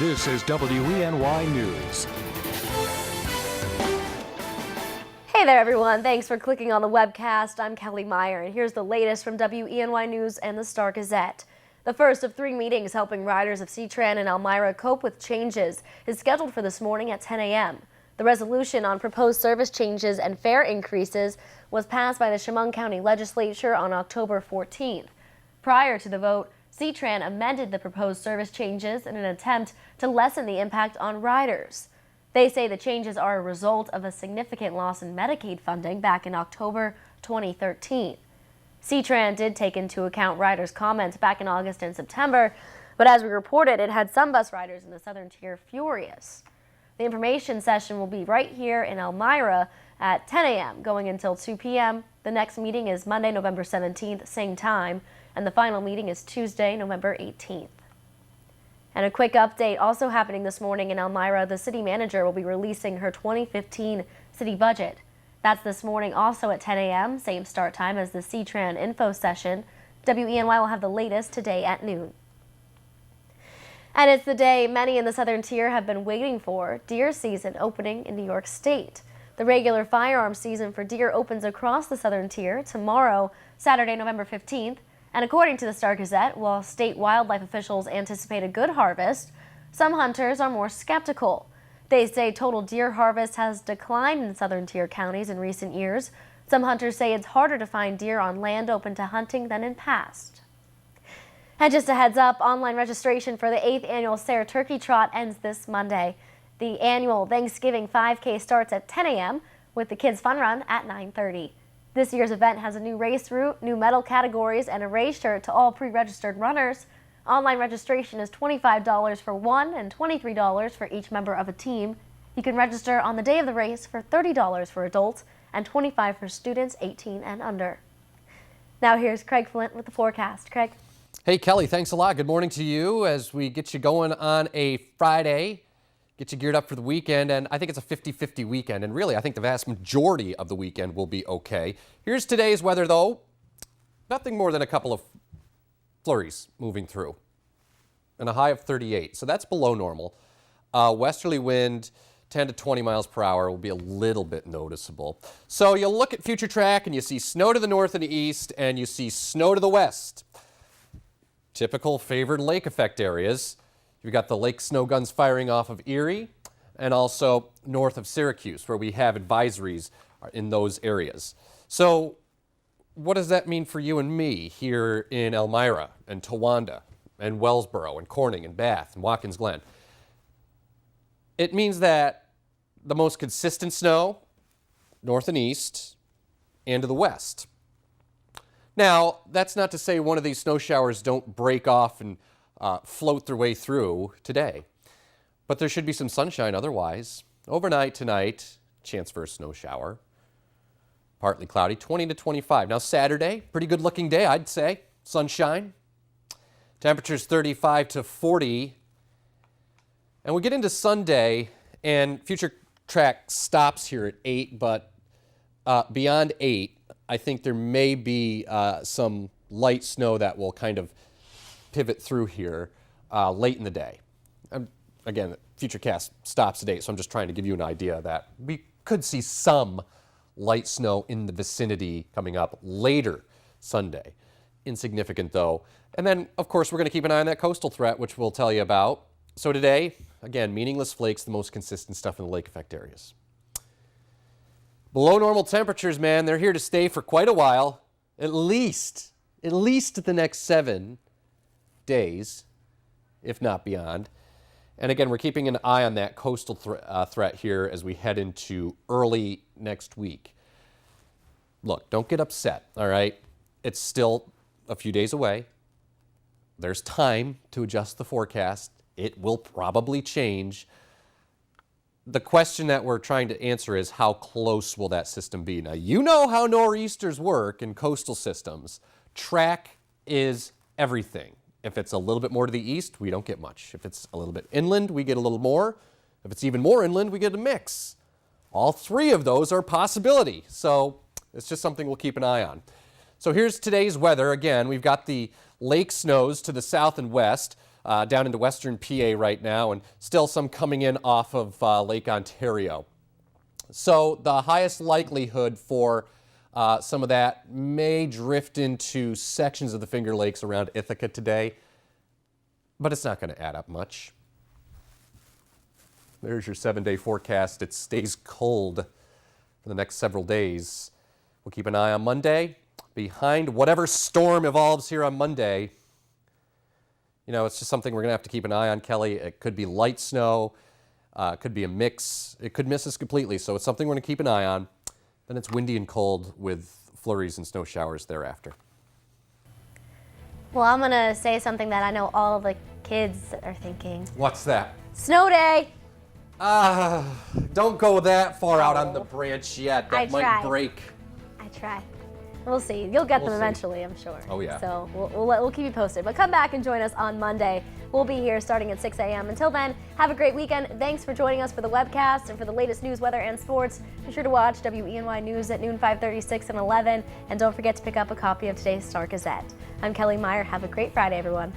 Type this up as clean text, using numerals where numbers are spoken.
This is WENY News. Hey there, everyone. Thanks for clicking on the webcast. I'm Kelly Meyer, and here's the latest from WENY News and the Star Gazette. The first of 3 meetings helping riders of Ctran and Elmira cope with changes is scheduled for this morning at 10 a.m. The resolution on proposed service changes and fare increases was passed by the Chemung County Legislature on October 14th. Prior to the vote, Ctran amended the proposed service changes in an attempt to lessen the impact on riders. They say the changes are a result of a significant loss in Medicaid funding back in October 2013. Ctran did take into account riders' comments back in August and September, but as we reported, it had some bus riders in the southern tier furious. The information session will be right here in Elmira at 10 a.m. going until 2 p.m. The next meeting is Monday, November 17th, same time, and the final meeting is Tuesday, November 18th. And a quick update also happening this morning in Elmira, the city manager will be releasing her 2015 city budget. That's this morning also at 10 a.m., same start time as the Ctran info session. WENY will have the latest today at noon. And it's the day many in the southern tier have been waiting for, deer season opening in New York State. The regular firearm season for deer opens across the southern tier tomorrow, Saturday, November 15th. And according to the Star Gazette, while state wildlife officials anticipate a good harvest, some hunters are more skeptical. They say total deer harvest has declined in southern tier counties in recent years. Some hunters say it's harder to find deer on land open to hunting than in past. And just a heads up, online registration for the 8th annual Sayre Turkey Trot ends this Monday. The annual Thanksgiving 5K starts at 10 a.m. with the Kids Fun Run at 9:30. This year's event has a new race route, new medal categories, and a race shirt to all pre-registered runners. Online registration is $25 for one and $23 for each member of a team. You can register on the day of the race for $30 for adults and $25 for students 18 and under. Now here's Craig Flint with the forecast. Craig. Hey, Kelly, thanks a lot. Good morning to you as we get you going on a Friday. Get you geared up for the weekend, and I think it's a 50-50 weekend, and really I think the vast majority of the weekend will be okay. Here's today's weather, though. Nothing more than a couple of flurries moving through, and a high of 38, so that's below normal. Westerly wind, 10 to 20 miles per hour, will be a little bit noticeable. So you'll look at future track, and you see snow to the north and the east, and you see snow to the west. Typical favored lake effect areas. You've got the lake snow guns firing off of Erie and also north of Syracuse, where we have advisories in those areas. So what does that mean for you and me here in Elmira and Towanda and Wellsboro and Corning and Bath and Watkins Glen? It means that the most consistent snow, north and east, and to the west. Now, that's not to say one of these snow showers don't break off and float their way through today. But there should be some sunshine otherwise. Overnight tonight, chance for a snow shower. Partly cloudy, 20 to 25. Now Saturday, pretty good looking day, I'd say. Sunshine. Temperatures 35 to 40. And we get into Sunday, and future track stops here at 8, but beyond 8, I think there may be some light snow that will kind of pivot through here late in the day. Again, Futurecast stops at 8, so I'm just trying to give you an idea that we could see some light snow in the vicinity coming up later Sunday. Insignificant, though. And then, of course, we're going to keep an eye on that coastal threat, which we'll tell you about. So today, again, meaningless flakes, the most consistent stuff in the lake effect areas. Below normal temperatures, man, they're here to stay for quite a while, at least the next 7 days, if not beyond. And again, we're keeping an eye on that coastal threat here as we head into early next week. Look, don't get upset, all right? It's still a few days away. There's time to adjust the forecast. It will probably change. The question that we're trying to answer is how close will that system be? Now, you know how nor'easters work in coastal systems. Track is everything. If it's a little bit more to the east, we don't get much. If it's a little bit inland, we get a little more. If it's even more inland, we get a mix. All three of those are a possibility. So it's just something we'll keep an eye on. So here's today's weather. Again, we've got the lake snows to the south and west. down into western PA right now, and still some coming in off of Lake Ontario. So the highest likelihood for some of that may drift into sections of the Finger Lakes around Ithaca today, but it's not going to add up much. There's your 7-day forecast. It stays cold for the next several days. We'll keep an eye on Monday. Behind whatever storm evolves here on Monday, you know, it's just something we're going to have to keep an eye on, Kelly. It could be light snow. It could be a mix. It could miss us completely, so it's something we're going to keep an eye on. Then it's windy and cold with flurries and snow showers thereafter. Well, I'm going to say something that I know all of the kids are thinking. What's that? Snow day! Don't go that far out on the branch yet. That might break. I try. We'll see. You'll get them see. eventually, I'm sure. Oh, yeah. So we'll keep you posted. But come back and join us on Monday. We'll be here starting at 6 a.m. Until then, have a great weekend. Thanks for joining us for the webcast and for the latest news, weather, and sports. Be sure to watch WENY News at noon, 5:30, 6, and 11. And don't forget to pick up a copy of today's Star Gazette. I'm Kelly Meyer. Have a great Friday, everyone.